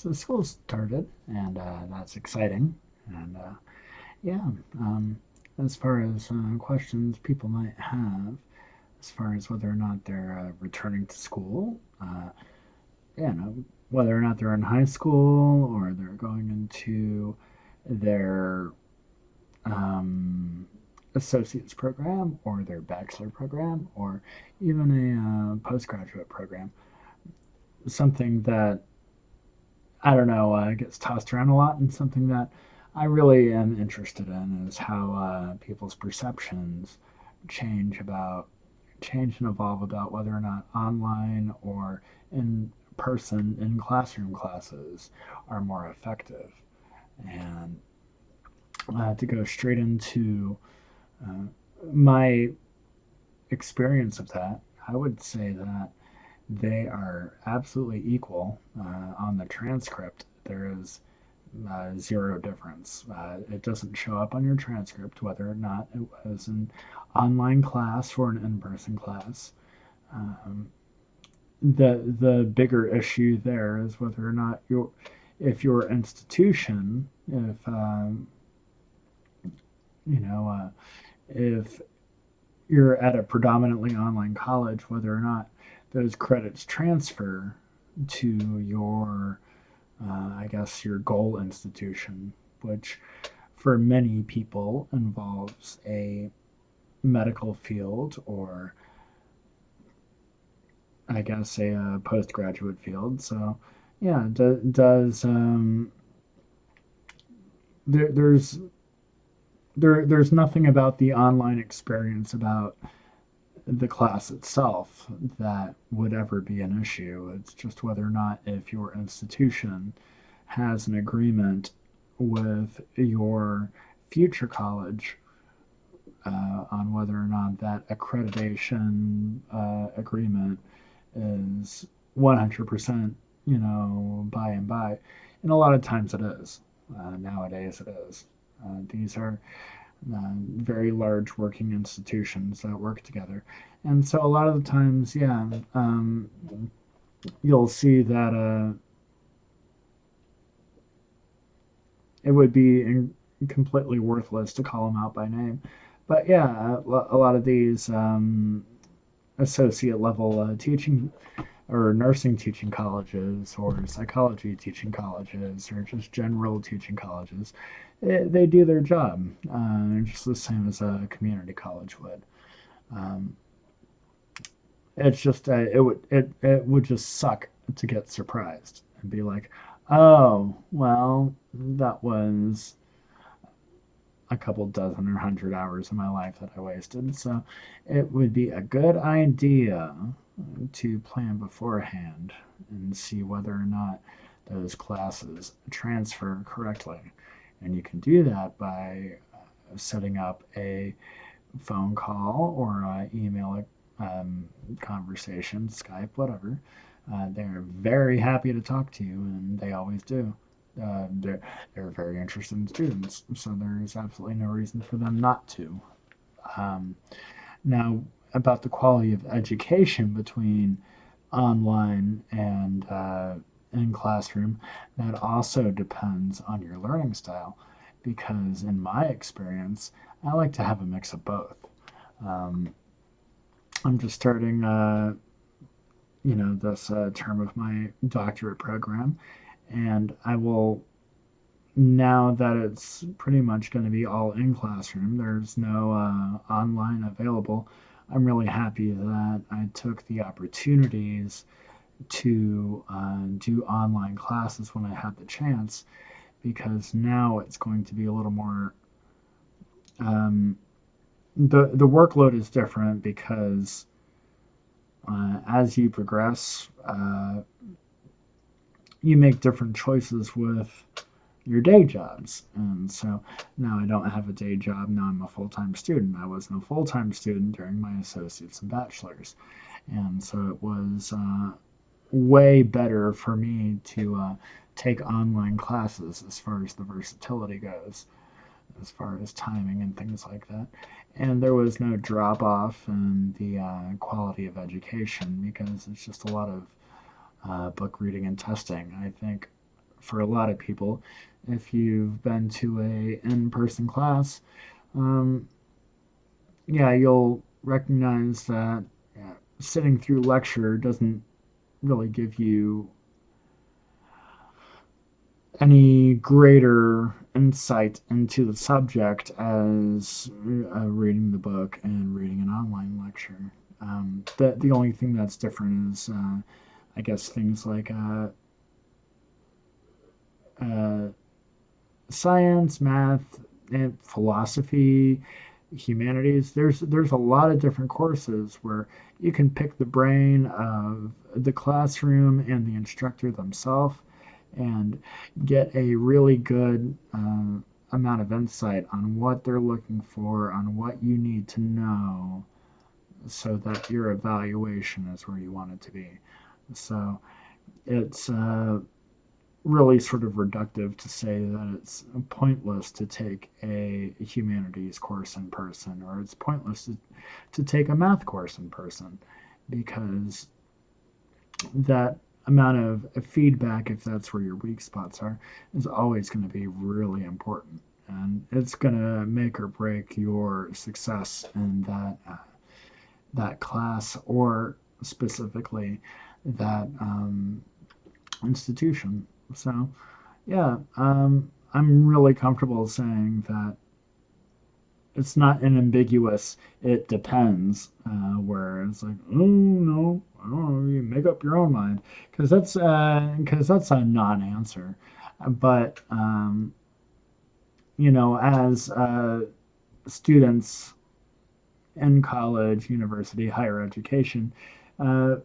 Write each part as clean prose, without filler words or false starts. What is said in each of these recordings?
so school started, and that's exciting. And yeah, um, as far as questions people might have, as far as whether or not they're returning to school, yeah, no, whether or not they're in high school or they're going into their um, associate's program or their bachelor program or even a postgraduate program. Something that I don't know gets tossed around a lot, and something that I really am interested in is how people's perceptions change about change and evolve about whether or not online or in person in classroom classes are more effective. And to go straight into uh, my experience of that, I would say that they are absolutely equal on the transcript. There is zero difference. It doesn't show up on your transcript whether or not it was an online class or an in-person class. Um, the bigger issue there is whether or not if your institution, if you know, if you're at a predominantly online college, whether or not those credits transfer to your, I guess, your goal institution, which for many people involves a medical field or, I guess, a postgraduate field. So, yeah, does there's there's nothing about the online experience about the class itself that would ever be an issue. It's just whether or not if your institution has an agreement with your future college on whether or not that accreditation agreement is 100%, by and by. And a lot of times it is. Nowadays it is. These are very large working institutions that work together. And so a lot of the times, yeah, you'll see that it would be completely worthless to call them out by name. But yeah, a lot of these associate level teaching or nursing teaching colleges or psychology teaching colleges or just general teaching colleges, they do their job just the same as a community college would. Um, it's just it would just suck to get surprised and be like, oh well, that was a couple dozen or 100 hours of my life that I wasted. So it would be a good idea to plan beforehand and see whether or not those classes transfer correctly. And you can do that by setting up a phone call or email um, conversation, Skype, whatever. They're very happy to talk to you, and they always do. They're very interested in students, so there's absolutely no reason for them not to. Um, Now, about the quality of education between online and in classroom, that also depends on your learning style. Because in my experience, I like to have a mix of both. Um, I'm just starting, this term of my doctorate program, and I will now that it's pretty much going to be all in classroom, there's no online available. I'm really happy that I took the opportunities to do online classes when I had the chance because now it's going to be a little more. The workload is different because as you progress, you make different choices with your day jobs. And so now I don't have a day job. Now I'm a full time student. I wasn't a full time student during my associates and bachelors. And so it was way better for me to take online classes as far as the versatility goes, as far as timing and things like that. And there was no drop off in the quality of education because it's just a lot of book reading and testing. I think for a lot of people. If you've been to a in-person class, um, yeah, you'll recognize that sitting through lecture doesn't really give you any greater insight into the subject as reading the book and reading an online lecture. The only thing that's different is, I guess, things like uh, science, math, and philosophy, humanities. There's a lot of different courses where you can pick the brain of the classroom and the instructor themselves and get a really good amount of insight on what they're looking for, on what you need to know, so that your evaluation is where you want it to be. So it's really sort of reductive to say that it's pointless to take a humanities course in person, or it's pointless to take a math course in person, because that amount of feedback, if that's where your weak spots are, is always going to be really important. And it's going to make or break your success in that class, or specifically that institution. So, yeah, I'm really comfortable saying that it's not an ambiguous "it depends," where it's like, oh no, I don't know, you make up your own mind, because that's a non-answer. But as students in college, university, higher education, uh,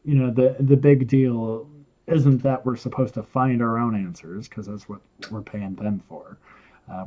the big deal isn't that we're supposed to find our own answers, because that's what we're paying them for.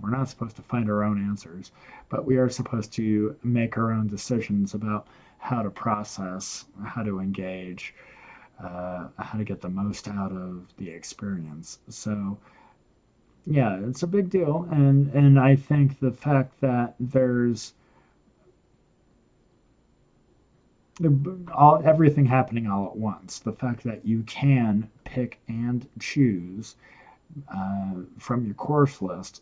We're not supposed to find our own answers, but we are supposed to make our own decisions about how to process, how to engage, how to get the most out of the experience. So yeah, it's a big deal, and I think the fact that there's everything happening all at once, the fact that you can pick and choose from your course list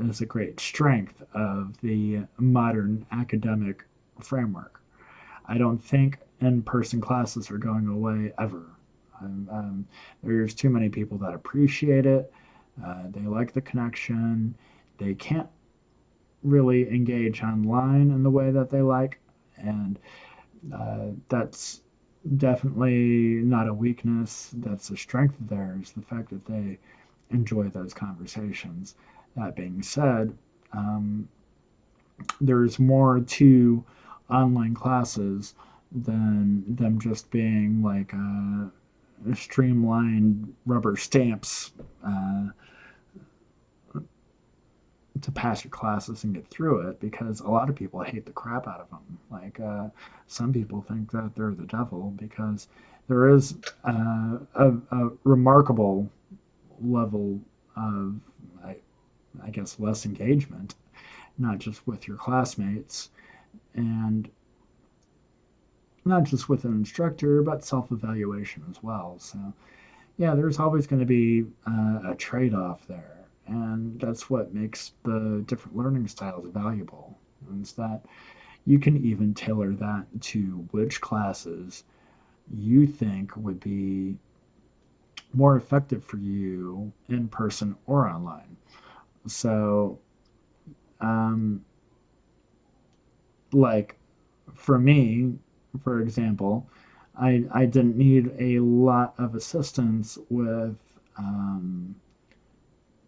is a great strength of the modern academic framework. I don't think in person classes are going away ever. There's too many people that appreciate it. They like the connection. They can't really engage online in the way that they like. And that's definitely not a weakness. That's a strength of theirs, the fact that they enjoy those conversations. That being said, um, there's more to online classes than them just being like streamlined rubber stamps uh, to pass your classes and get through it, because a lot of people hate the crap out of them. Like some people think that they're the devil, because there is a remarkable level of, I, I guess, less engagement, not just with your classmates and not just with an instructor, but self evaluation as well. So, yeah, there's always going to be a trade off there. And that's what makes the different learning styles valuable. Is that you can even tailor that to which classes you think would be more effective for you in person or online. So, um, like for me, for example, I didn't need a lot of assistance with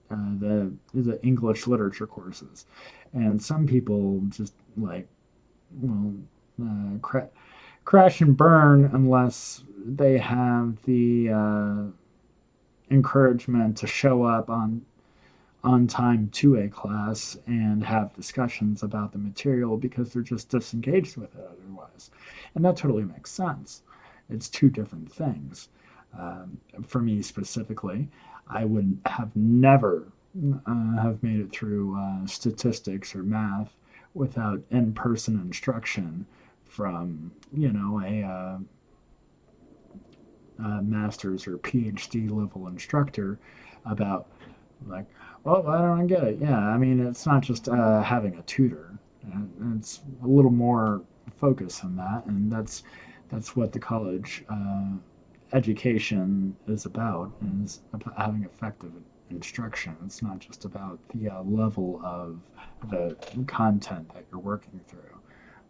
the English literature courses, and some people just like, well, crash and burn unless they have the encouragement to show up on time to a class and have discussions about the material, because they're just disengaged with it otherwise. And that totally makes sense. It's two different things. For me specifically, I would have never have made it through statistics or math without in-person instruction from a master's or PhD level instructor about like, well, I don't get it. Yeah, I mean, it's not just having a tutor. It's a little more focus on that, and that's what the college education is about, is about having effective instruction. It's not just about the level of the content that you're working through.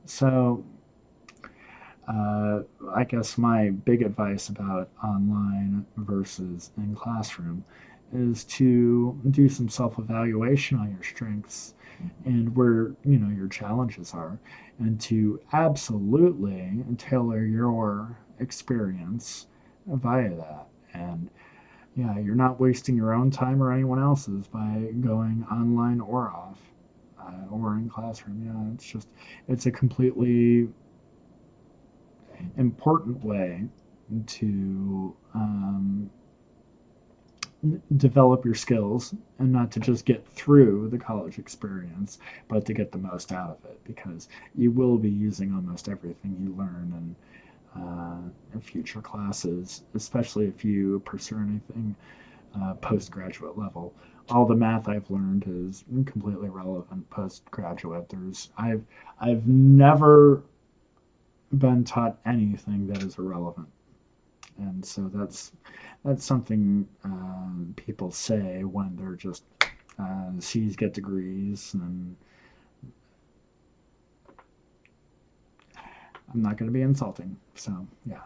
So, uh, I guess my big advice about online versus in classroom is to do some self-evaluation on your strengths and where your challenges are, and to absolutely tailor your experience via that. And yeah, you're not wasting your own time or anyone else's by going online or off, or in classroom. Yeah, it's a completely important way to develop your skills, and not to just get through the college experience, but to get the most out of it, because you will be using almost everything you learn in future classes, especially if you pursue anything postgraduate level. All the math I've learned is completely relevant postgraduate. I've never been taught anything that is irrelevant, and so that's something people say when they're just C's get degrees, and I'm not going to be insulting. So yeah.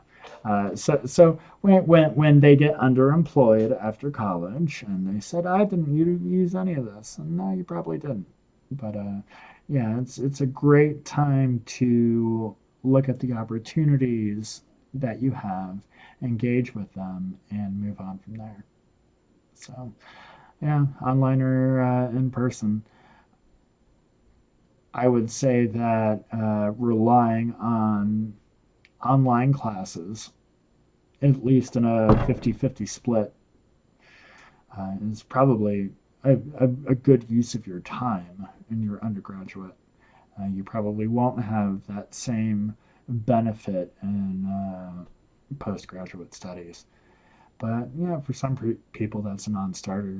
So when they get underemployed after college, and they said, I didn't use any of this, and no, you probably didn't. But yeah, it's a great time to look at the opportunities that you have, engage with them, and move on from there. So yeah, online or in person. I would say that relying on online classes, at least in a 50-50 split, is probably a good use of your time in your undergraduate. You probably won't have that same benefit in postgraduate studies. But yeah, for some people, that's a non-starter.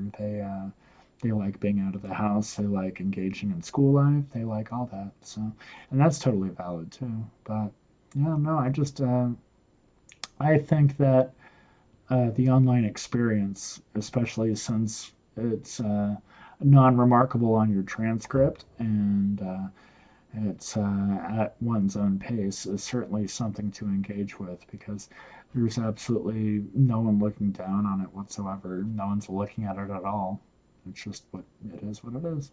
They like being out of the house. They like engaging in school life. They like all that. So, and that's totally valid too. But yeah, no, I think that the online experience, especially since it's non-remarkable on your transcript, and it's at one's own pace, is certainly something to engage with, because there's absolutely no one looking down on it whatsoever. No one's looking at it at all. It's just what it is, what it is.